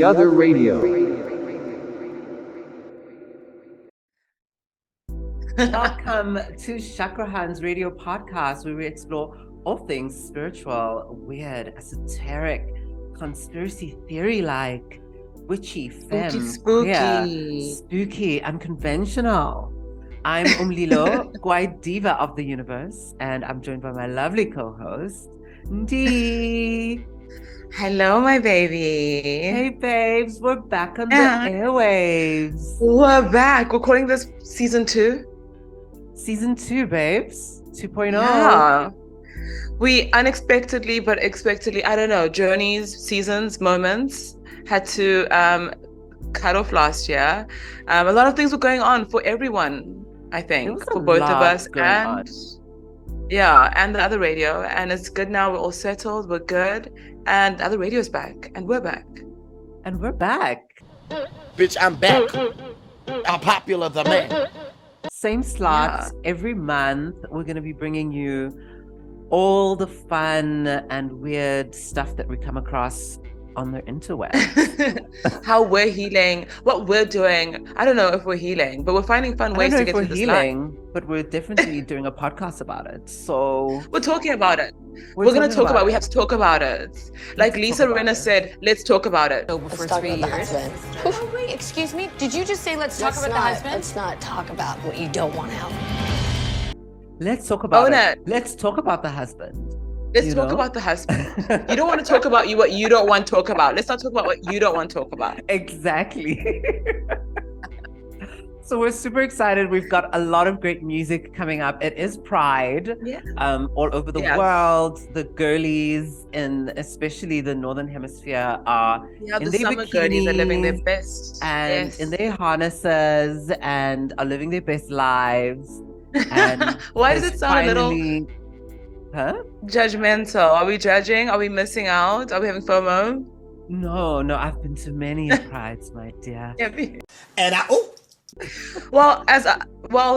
the other radio. Welcome to Chakra Hunz radio podcast, where we explore all things spiritual, weird, esoteric, conspiracy theory-like, witchy, femme, queer, spooky, unconventional. I'm Umlilo, Guide Diva of the universe, and I'm joined by my lovely co-host, Dee. Hello, my baby. Hey, babes, we're back on the airwaves. We're back. We're calling this season 2. Season 2, babes. 2.0. Yeah. We unexpectedly, but expectedly, I don't know, journeys, seasons, moments had to cut off last year. A lot of things were going on for everyone, I think, for both of us. And and the other radio. And it's good now. We're all settled. We're good. And the other radio's back. And we're back. And we're back. Bitch, I'm back. I'm popular the man. Same slots every month. We're going to be bringing you all the fun and weird stuff that we come across on the interwebs. How we're healing, what we're doing. I don't know if we're healing, but we're finding fun ways to get through this life. But we're definitely doing a podcast about it. So we're talking about it. We're going to talk about it. We have to talk about it. Like Lisa Rinna said, let's talk about it. Over for 3 years. Oh, wait, excuse me? Did you just say let's talk about the husband? Let's not talk about what you don't want out. Let's talk about it. Let's talk about the husband. Let's talk about the husband. You don't want to talk about what you don't want to talk about. Let's not talk about what you don't want to talk about. Exactly. So we're super excited. We've got a lot of great music coming up. It is Pride, all over the world. The girlies, in especially the Northern Hemisphere, are in their summer bikinis, girlies are living their best. And in their harnesses and are living their best lives. And why does it sound a little judgmental? Are we judging? Are we missing out? Are we having FOMO? No, I've been to many prides, my dear. And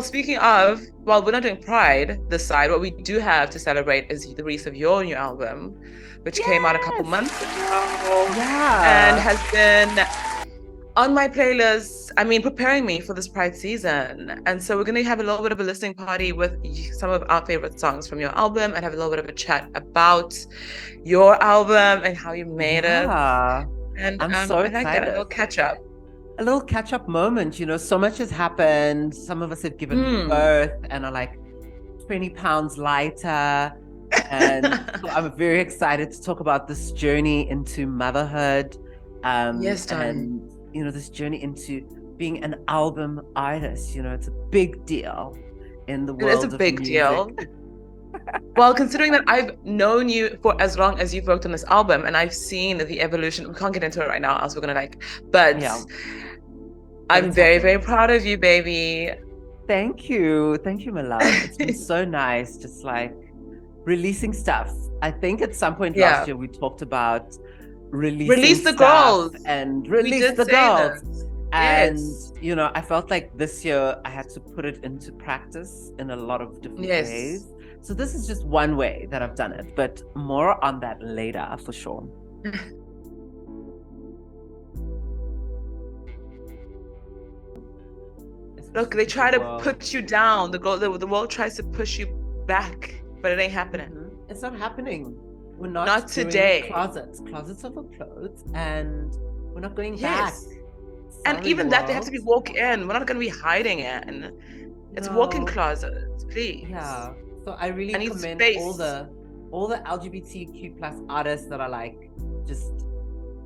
speaking of, we're not doing Pride this side. What we do have to celebrate is the release of your new album, which came out a couple months ago. And has been on my playlist, preparing me for this Pride season. And so we're going to have a little bit of a listening party with some of our favorite songs from your album and have a little bit of a chat about your album and how you made it. And I'm so excited. I like that, a little catch up. A little catch-up moment, so much has happened. Some of us have given birth and are like 20 pounds lighter. And so I'm very excited to talk about this journey into motherhood. And this journey into being an album artist. It's a big deal in the world of music. It is a big deal. Well, considering that I've known you for as long as you've worked on this album and I've seen the evolution, we can't get into it right now, else we're gonna I'm very, very proud of you, baby. Thank you, my love. It's been so nice, just like releasing stuff. I think at some point last year we talked about release the girls and release the girls. And I felt like this year I had to put it into practice in a lot of different ways. So this is just one way that I've done it, but more on that later for sure. Look, they try to put you down. The world tries to push you back, but it ain't happening. Mm-hmm. It's not happening. We're not today. Closets are for clothes, and we're not going back. And even that, they have to be walk-in. We're not going to be hiding in. It's walk-in closets, please. Yeah. So I really commend all the LGBTQ plus artists that are like just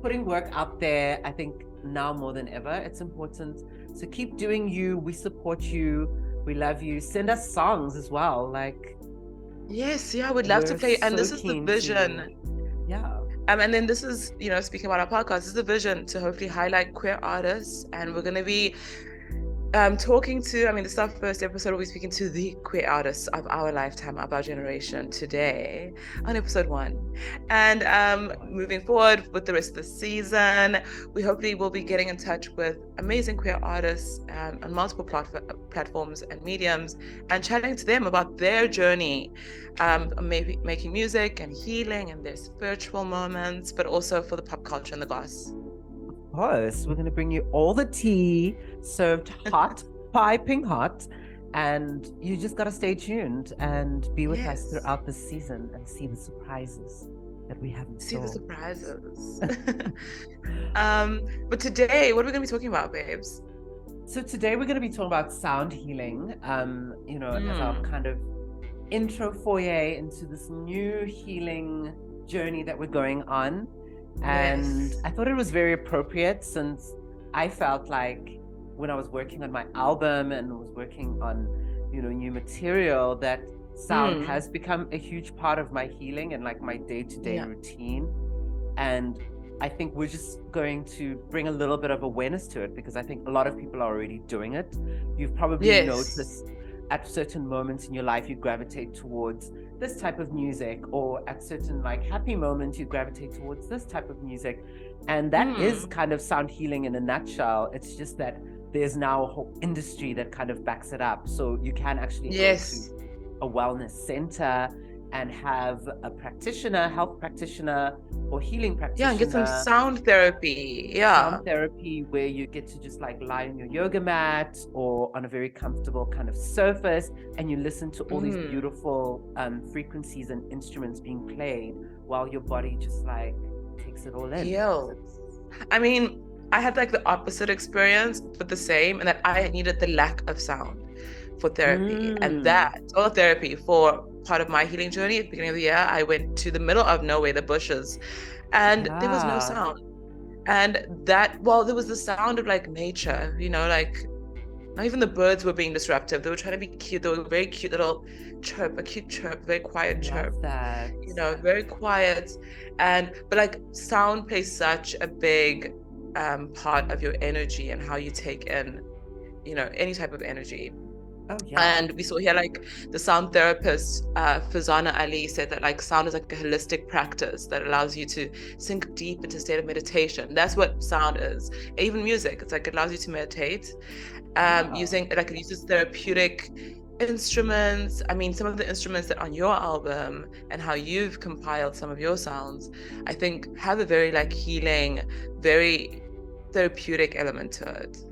putting work out there. I think now more than ever, it's important. So keep doing you. We support you. We love you. Send us songs as well. We'd love to play. And this is the vision. And then this is, speaking about our podcast, this is the vision to hopefully highlight queer artists. And we're going to be talking to, this is our first episode. We'll be speaking to the queer artists of our lifetime, of our generation today on episode 1. And moving forward with the rest of the season, we hopefully will be getting in touch with amazing queer artists on multiple platforms and mediums and chatting to them about their journey, maybe making music and healing and their spiritual moments, but also for the pop culture and the goss. course. We're going to bring you all the tea served hot, piping hot. And you just got to stay tuned and be with us throughout this season and see the surprises that we haven't seen. See the surprises. But today, what are we going to be talking about, babes? So today we're going to be talking about sound healing, as our kind of intro foyer into this new healing journey that we're going on. And I thought it was very appropriate, since I felt like when I was working on my album and was working on, new material, that sound has become a huge part of my healing and like my day-to-day routine. And I think we're just going to bring a little bit of awareness to it, because I think a lot of people are already doing it. You've probably noticed at certain moments in your life, you gravitate towards this type of music, or at certain like happy moments, you gravitate towards this type of music. And that is kind of sound healing in a nutshell. It's just that there's now a whole industry that kind of backs it up. So you can actually go to a wellness center and have a practitioner, health practitioner or healing practitioner. Yeah, and get some sound therapy. Sound therapy where you get to just like lie on your yoga mat or on a very comfortable kind of surface, and you listen to all these beautiful frequencies and instruments being played while your body just like takes it all in. I mean, I had like the opposite experience, but the same, and that I needed the lack of sound for therapy. And that all therapy for part of my healing journey at the beginning of the year, I went to the middle of nowhere, the bushes, and there was no sound. And that, well, there was the sound of like nature, like not even the birds were being disruptive. They were trying to be cute. They were very cute little chirp, a cute chirp, very quiet chirp. That. Very quiet. But like sound plays such a big part of your energy and how you take in, any type of energy. Oh, yeah. And we saw here like the sound therapist Fazana Ali said that like sound is like a holistic practice that allows you to sink deep into a state of meditation. That's what sound is. Even music, it's like it allows you to meditate using like it uses therapeutic instruments. I mean, some of the instruments that on your album and how you've compiled some of your sounds, I think have a very like healing, very therapeutic element to it.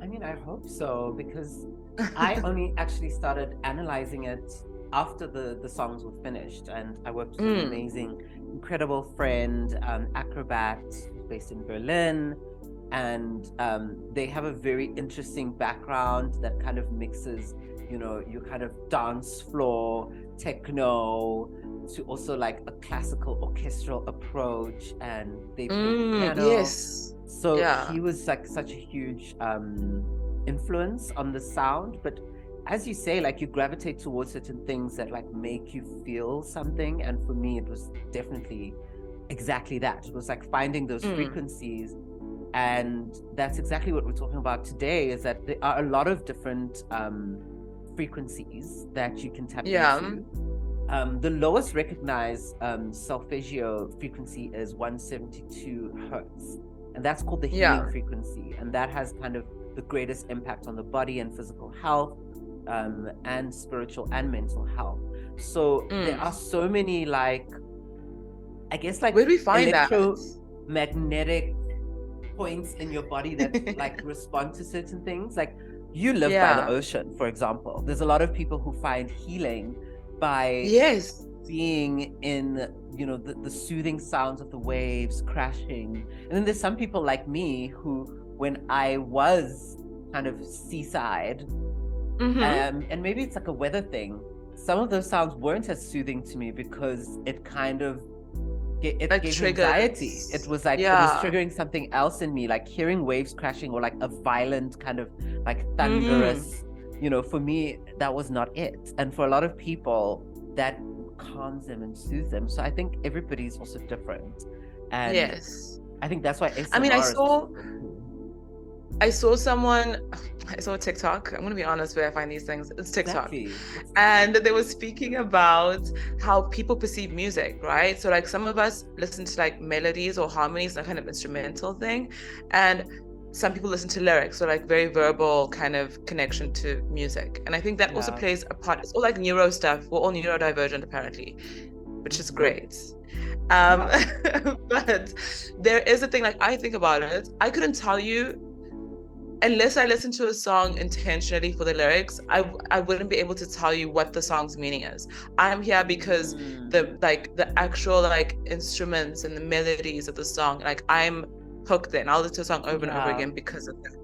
I mean, I hope so, because I only actually started analyzing it after the songs were finished, and I worked with an amazing, incredible friend, acrobat, based in Berlin, and they have a very interesting background that kind of mixes, your kind of dance floor, techno, to also like a classical orchestral approach, and they play piano. So he was like such a huge influence on the sound. But as you say, like you gravitate towards certain things that like make you feel something, and for me it was definitely exactly that. It was like finding those frequencies, and that's exactly what we're talking about today, is that there are a lot of different frequencies that you can tap into. The lowest recognized solfeggio frequency is 172 hertz, and that's called the healing frequency, and that has kind of the greatest impact on the body and physical health, and spiritual and mental health. So there are so many, like, I guess, like, where do we find electromagnetic points in your body that like respond to certain things. Like you live by the ocean, for example. There's a lot of people who find healing by being in, the soothing sounds of the waves crashing. And then there's some people like me who, when I was kind of seaside, and maybe it's like a weather thing, some of those sounds weren't as soothing to me because it kind of it like gave me anxiety. It was like it was triggering something else in me, like hearing waves crashing or like a violent kind of like thunderous, for me that was not it. And for a lot of people that calms them and soothes them. So I think everybody's also different. And I think that's why ASMR I saw TikTok. I'm gonna be honest where I find these things. It's TikTok. Exactly. And they were speaking about how people perceive music, right? So like some of us listen to like melodies or harmonies, that kind of instrumental thing. And some people listen to lyrics, so like very verbal kind of connection to music. And I think that also plays a part. It's all like neuro stuff. We're all neurodivergent apparently, which is great. But there is a thing, like I think about it, I couldn't tell you unless I listen to a song intentionally for the lyrics, I wouldn't be able to tell you what the song's meaning is. I'm here because the actual like instruments and the melodies of the song, like I'm hooked in. I'll listen to a song over and over again because of that.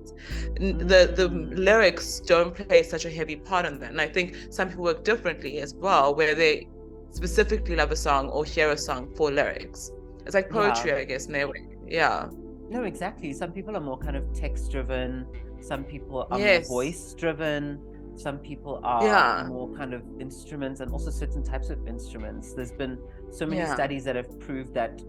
The lyrics don't play such a heavy part in that. And I think some people work differently as well, where they specifically love a song or hear a song for lyrics. It's like poetry, I guess, in a way. Yeah. No, exactly. Some people are more kind of text driven. Some people are more voice driven. Some people are more kind of instruments, and also certain types of instruments. There's been so many studies that have proved that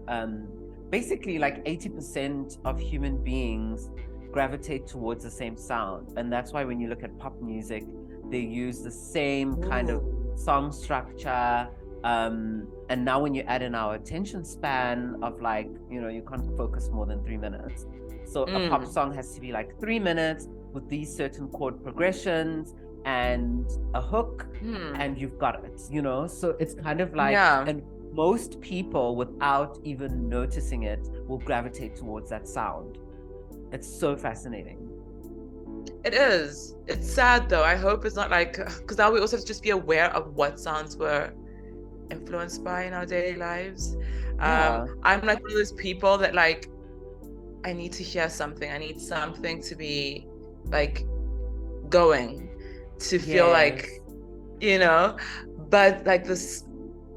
basically like 80% of human beings gravitate towards the same sound. And that's why when you look at pop music, they use the same kind of song structure. And now when you add in our attention span of like, you know, you can't focus more than 3 minutes. So a pop song has to be like 3 minutes with these certain chord progressions and a hook, and you've got it, you know? So it's kind of like, and most people without even noticing it will gravitate towards that sound. It's so fascinating. It is. It's sad though. I hope it's not like, because now we also have to just be aware of what sounds we're influenced by in our daily lives. I'm like one of those people that like, I need to hear something. I need something to be like going, to feel like, you know, but like this,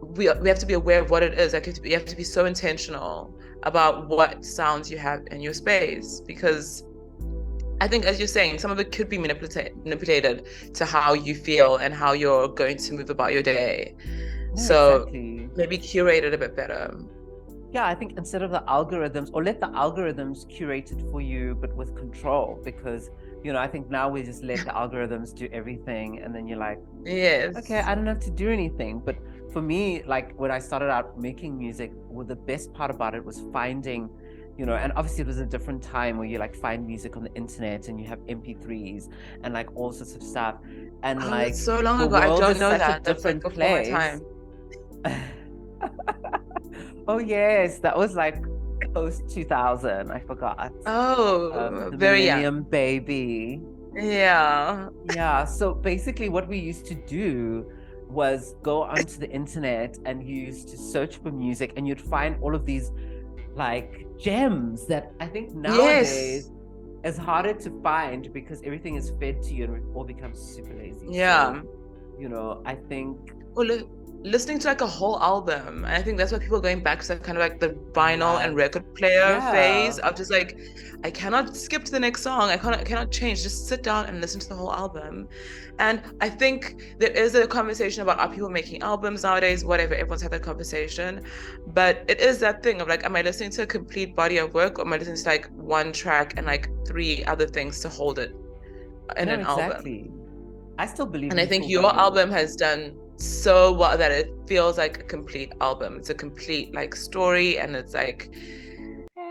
we have to be aware of what it is. Like you have to be so intentional about what sounds you have in your space, because I think, as you're saying, some of it could be manipulated to how you feel and how you're going to move about your day. So maybe curate it a bit better. Yeah, I think instead of the algorithms, or let the algorithms curate it for you, but with control, because, you know, I think now we just let the algorithms do everything, and then you're like, okay, I don't have to do anything. But for me, like when I started out making music, well, the best part about it was finding, you know, and obviously it was a different time where you like find music on the internet and you have MP3s and like all sorts of stuff. And like, so long ago, I don't know that. That's different place. Time. Oh yes, that was like post 2000. I forgot. Very young baby. Yeah. So basically, what we used to do was go onto the internet and you used to search for music, and you'd find all of these like gems that I think nowadays is harder to find because everything is fed to you and we've all become super lazy. So, you know, I think. Listening to like a whole album, and I think that's why people are going back to kind of like the vinyl and record player phase of just like, I cannot skip to the next song, I cannot change, just sit down and listen to the whole album. And I think there is a conversation about, are people making albums nowadays, whatever, everyone's had that conversation, but it is that thing of like, am I listening to a complete body of work, or am I listening to like one track and like 3 other things to hold it in an album? I still believe, and I think your album has done so well that it feels like a complete album. It's a complete like story, and it's like,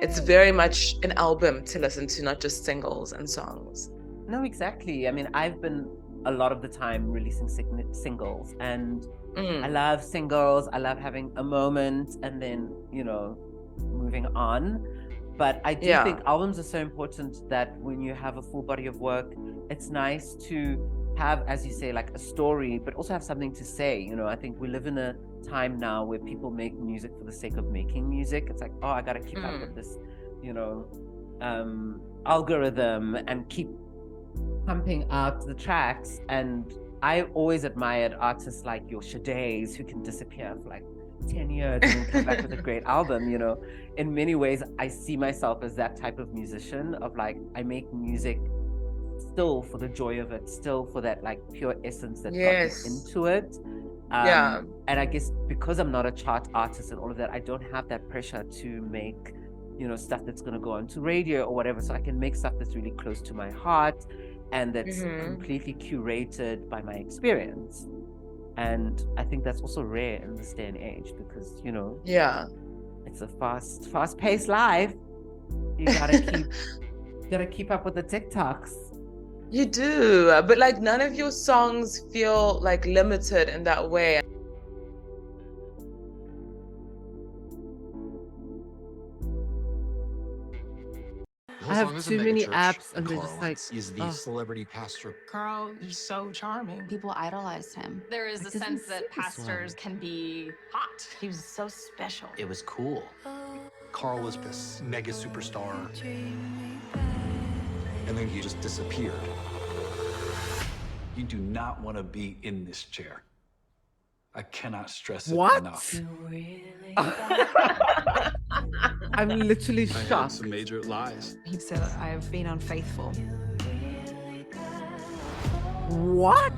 it's very much an album to listen to, not just singles and songs. No, exactly. I mean, I've been a lot of the time releasing singles, and I love singles. I love having a moment and then, you know, moving on. But I do think albums are so important that when you have a full body of work, it's nice to have, as you say, like a story, but also have something to say. You know, I think we live in a time now where people make music for the sake of making music. It's like, oh, I gotta keep up with this, you know, algorithm and keep pumping out the tracks. And I always admired artists like your Sade's, who can disappear for like 10 years and then come back with a great album. You know, in many ways I see myself as that type of musician, of like, I make music still for the joy of it, still for that like pure essence that got me into it. And I guess because I'm not a chart artist and all of that, I don't have that pressure to make, you know, stuff that's going to go onto radio or whatever. So I can make stuff that's really close to my heart and that's completely curated by my experience. And I think that's also rare in this day and age because, you know, it's a fast-paced life. You gotta keep up with the TikToks. You do, but like none of your songs feel like limited in that way. have too many apps and they're just like, is the celebrity pastor. Carl is so charming. People idolized him. There is a sense that pastors can be hot. He was so special. It was cool. Carl was this mega superstar. And then he just disappeared. You do not want to be in this chair. I cannot stress it what? enough. I'm literally I had shocked. some major lies. He said, I have been unfaithful. What?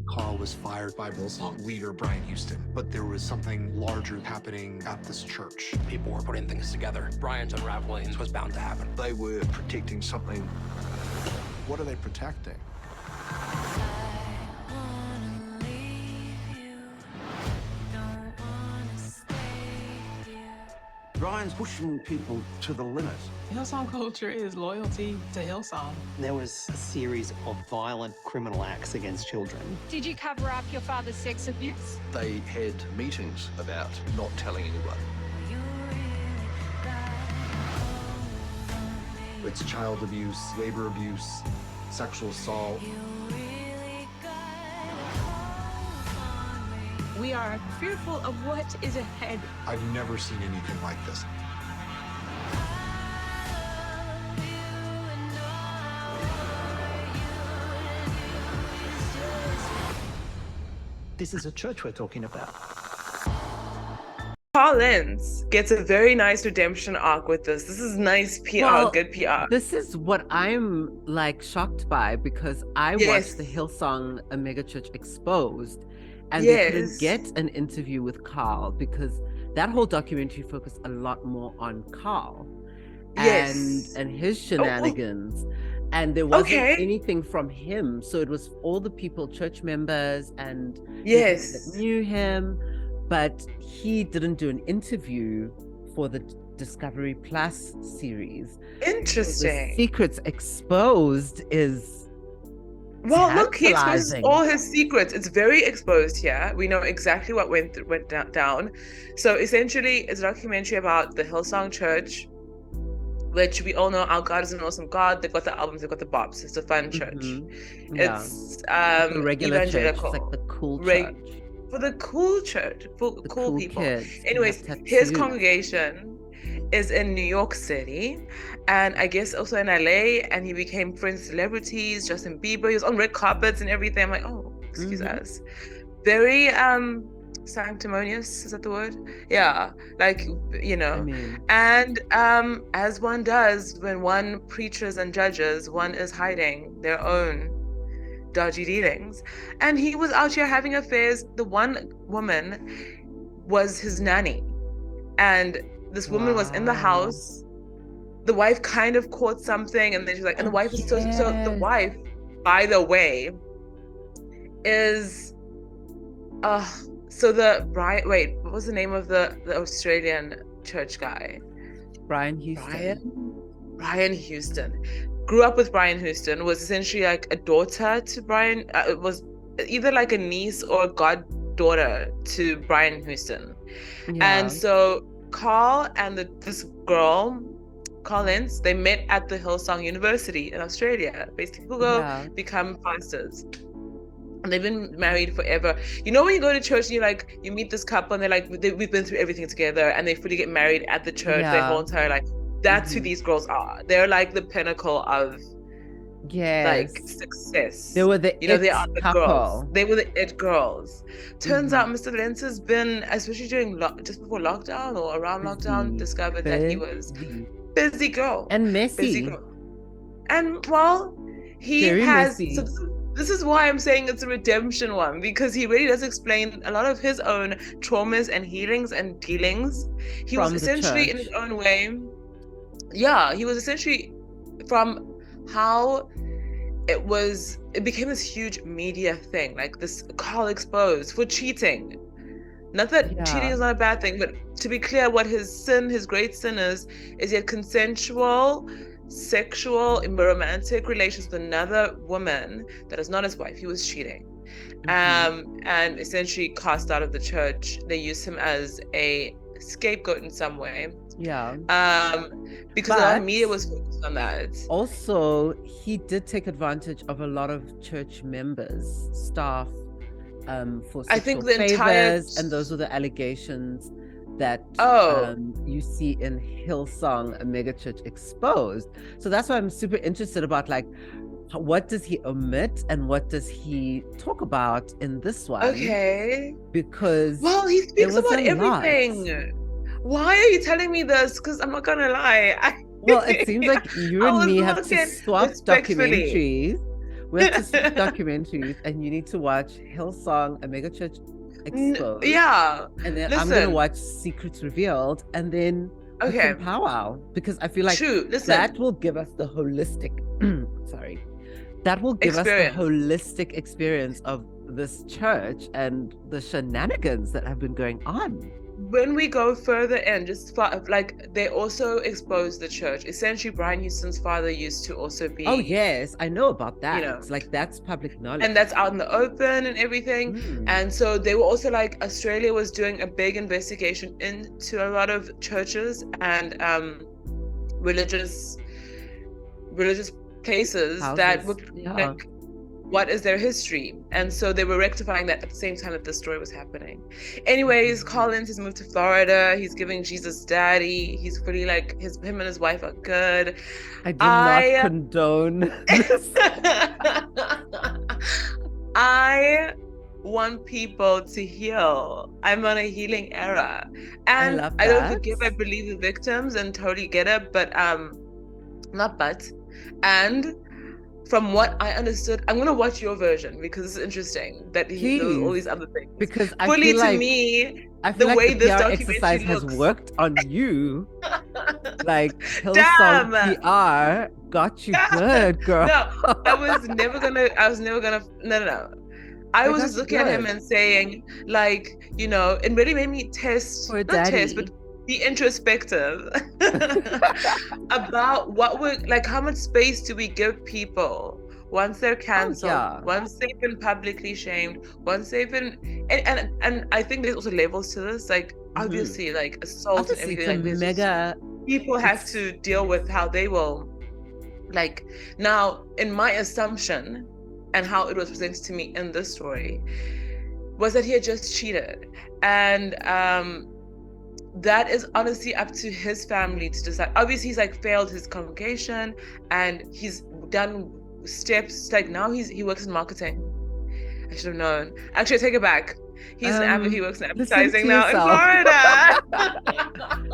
Carl was fired by Hillsong leader Brian Houston, but there was something larger happening at this church. People were putting things together. Brian's unraveling was bound to happen. They were protecting something. What are they protecting? Brian's pushing people to the limit. Hillsong culture is loyalty to Hillsong. There was a series of violent criminal acts against children. Did you cover up your father's sex abuse? They had meetings about not telling anyone. It's child abuse, labor abuse, sexual assault. We are fearful of what is ahead. I've never seen anything like this. This is a church we're talking about. Carl Hunz gets a very nice redemption arc with this. This is nice PR, good PR. This is what I'm like shocked by, because I watched the Hillsong A Mega Church Exposed, and they couldn't get an interview with Carl because that whole documentary focused a lot more on Carl and his shenanigans. And there wasn't anything from him. So it was all the people, church members and people that knew him. But he didn't do an interview for the Discovery Plus series. Interesting. So the Secrets Exposed is look, he exposes all his secrets. It's very exposed here. We know exactly what went down. So essentially, it's a documentary about the Hillsong Church, which we all know our God is an awesome God. They've got the albums, they've got the bops. It's a fun church. It's the regular evangelical. church, it's like the cool church. For the cool church, for the cool people. Kids. Anyways, his congregation is in New York City, and I guess also in LA, and he became friends with celebrities, Justin Bieber. He was on red carpets and everything. I'm like, oh, excuse us. Very sanctimonious, is that the word? Yeah, like, you know. I mean, and as one does when one preaches and judges, one is hiding their own dodgy dealings, and he was out here having affairs. The one woman was his nanny, and this woman was in the house. The wife kind of caught something, and then she's like, and the wife is so the wife, by the way, is so the Brian, wait, what was the name of the Australian church guy? Brian Houston. Brian Houston. Grew up with Brian Houston, was essentially like a daughter to Brian, was either like a niece or a goddaughter to Brian Houston. And so Carl and this girl, Carl Hunz, they met at the Hillsong University in Australia. Basically, people go become pastors. And they've been married forever. You know when you go to church and you meet this couple and they're like, we've been through everything together, and they fully get married at the church their whole entire life. That's who these girls are. They're like the pinnacle of like success. They were the they are the couple. Girls. They were the it girls. Turns out Mr. Hunz has been, especially during just before lockdown or around lockdown, discovered that he was busy girl and messy. Busy girl. And he very has. So this is why I'm saying it's a redemption one, because he really does explain a lot of his own traumas and healings and dealings. He was essentially in his own way. Yeah, he was essentially from how it became this huge media thing, like this Carl exposed for cheating. Not that cheating is not a bad thing, but to be clear, what his great sin is he had consensual, sexual, romantic relations with another woman that is not his wife. He was cheating. And essentially cast out of the church. They used him as a scapegoat in some way. Yeah. Because a lot of media was focused on that. Also, he did take advantage of a lot of church members, staff, for sexual favors, and those were the allegations that you see in Hillsong, a megachurch exposed. So that's why I'm super interested about like, what does he omit and what does he talk about in this one? Okay. Because he speaks about everything. Why are you telling me this? Because I'm not gonna lie. Well, it seems like you and me have to swap documentaries. We have to swap documentaries, and you need to watch Hillsong, a megachurch exposed. Yeah. And then I'm gonna watch Secrets Revealed, and then Powwow, because I feel like that will give us the holistic. That will give us the holistic experience of this church and the shenanigans that have been going on. When we go further in, just like they also exposed the church. Essentially, Brian Houston's father used to also be. Oh yes, I know about that. You know, it's like that's public knowledge, and that's out in the open and everything. And so they were also like, Australia was doing a big investigation into a lot of churches and religious places that would like, what is their history? And so they were rectifying that at the same time that this story was happening. Anyways, Collins has moved to Florida. He's giving Jesus daddy. He's fully like him and his wife are good. I do not condone this. I want people to heal. I'm on a healing era. And I don't forgive, I believe the victims and totally get it, but and from what I understood, I'm gonna watch your version because it's interesting that he knows all these other things. Because I fully feel to like, me, I feel the like way the this PR documentary exercise has worked on you. Like Hillsong PR got you good, girl. No, I was never gonna. No. I was just looking at him and saying, like, you know, it really made me but be introspective about how much space do we give people once they're cancelled, once they've been publicly shamed, once they've been and I think there's also levels to this, like obviously like assault and everything like people have to deal with how they will, like, now in my assumption and how it was presented to me in this story was that he had just cheated, and that is honestly up to his family to decide. Obviously he's like failed his congregation and he's done steps, like now he works in marketing. I should have known. Actually, I take it back. He works in advertising now in Florida.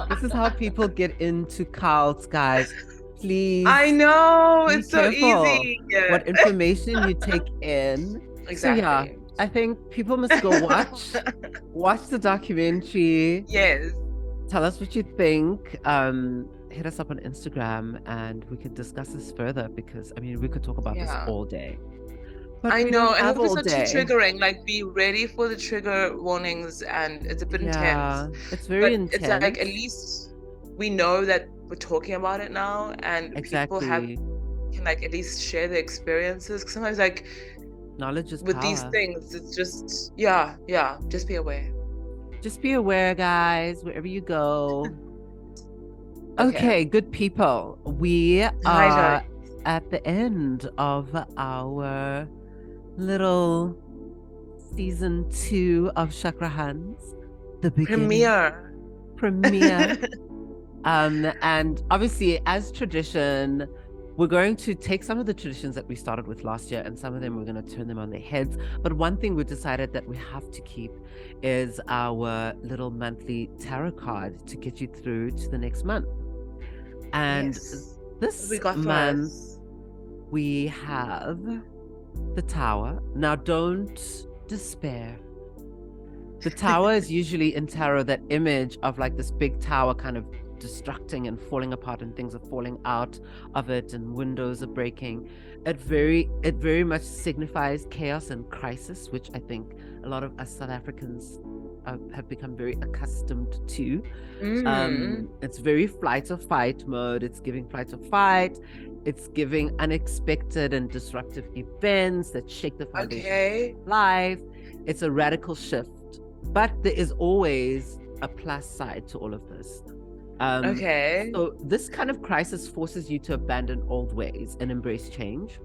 This is how people get into cults, guys. Please. I know, it's so easy. What information you take in. Exactly. So yeah, I think people must go watch the documentary. Yes. Tell us what you think. Hit us up on Instagram and we could discuss this further, because I mean we could talk about this all day. But I know, and if it's not too triggering, like be ready for the trigger warnings, and it's a bit intense. It's very intense. It's like at least we know that we're talking about it now, and people can like at least share their experiences. Because sometimes like knowledge is with power. These things, it's just just be aware. Just be aware, guys, wherever you go. Okay, good people. We are at the end of our little season 2 of Chakra Hunz. The beginning. Premiere. And obviously, as tradition, we're going to take some of the traditions that we started with last year, and some of them we're going to turn them on their heads. But one thing we decided that we have to keep is our little monthly tarot card to get you through to the next month. And this month, we have the Tower. Now, don't despair. The Tower is usually in tarot that image of like this big tower kind of destructing and falling apart, and things are falling out of it and windows are breaking. It very much signifies chaos and crisis, which I think a lot of us South Africans have become very accustomed to. It's very flight or fight mode. It's giving flight or fight. It's giving unexpected and disruptive events that shake the foundation of life. It's a radical shift, but there is always a plus side to all of this. Okay. So this kind of crisis forces you to abandon old ways and embrace change.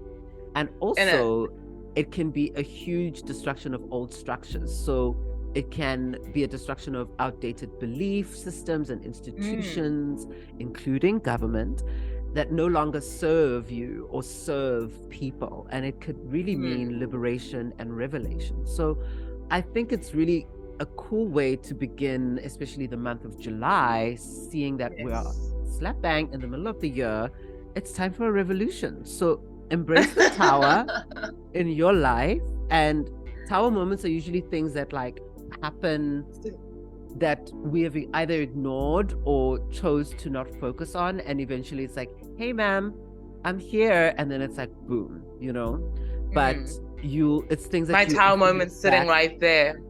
And also, it can be a huge destruction of old structures. So it can be a destruction of outdated belief systems and institutions, including government, that no longer serve you or serve people. And it could really mean liberation and revelation. So I think it's really a cool way to begin, especially the month of July, seeing that we are slap bang in the middle of the year. It's time for a revolution. So embrace the tower in your life. And tower moments are usually things that like happen that we have either ignored or chose to not focus on, and eventually it's like, hey ma'am, I'm here, and then it's like boom, you know. But it's things that my tower moment sitting right there.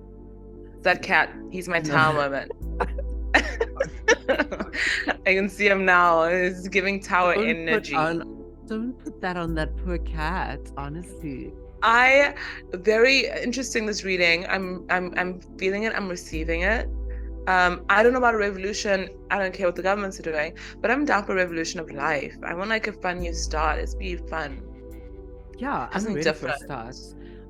That cat, he's my tower moment. I can see him now. It's giving tower energy. Don't put that on that poor cat, honestly. Very interesting, this reading. I'm feeling it, I'm receiving it. I don't know about a revolution. I don't care what the governments are doing, but I'm down for a revolution of life. I want like a fun new start. Let's be fun. Yeah, I'm ready different. For a start.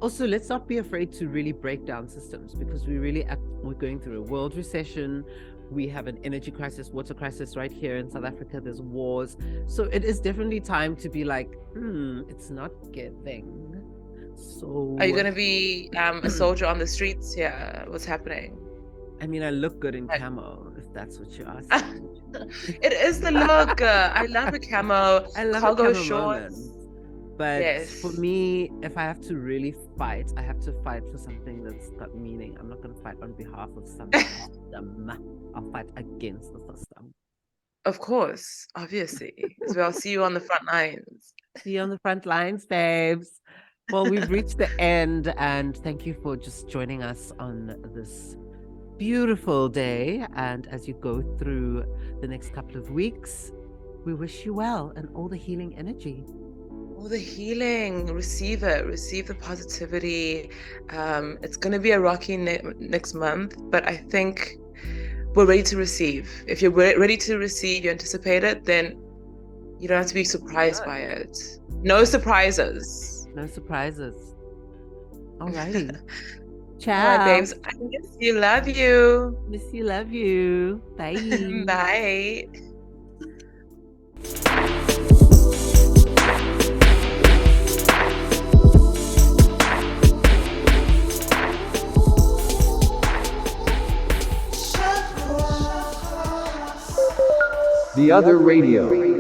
Also, let's not be afraid to really break down systems, because we're going through a world recession. We have an energy crisis, water crisis right here in South Africa. There's wars. So it is definitely time to be like, it's not giving. So are you going to be a soldier on the streets here? What's happening? I mean, I look good in camo, if that's what you're asking. It is the look. I love a camo. I love cargo shorts. Moment. But for me, if I have to really fight, I have to fight for something that's got meaning. I'm not going to fight on behalf of some system. I'll fight against the system. Of course, obviously. So I'll see you on the front lines. See you on the front lines, babes. Well, we've reached the end, and thank you for just joining us on this beautiful day. And as you go through the next couple of weeks, we wish you well and all the healing energy. All the healing, receive it, receive the positivity. It's going to be a rocky next month, but I think we're ready to receive. If you're ready to receive, you anticipate it, then you don't have to be surprised by it. No surprises. No surprises. Alrighty. Ciao. All right, babes. I miss you. Love you. Miss you. Love you. Bye. Bye. The Other Radio.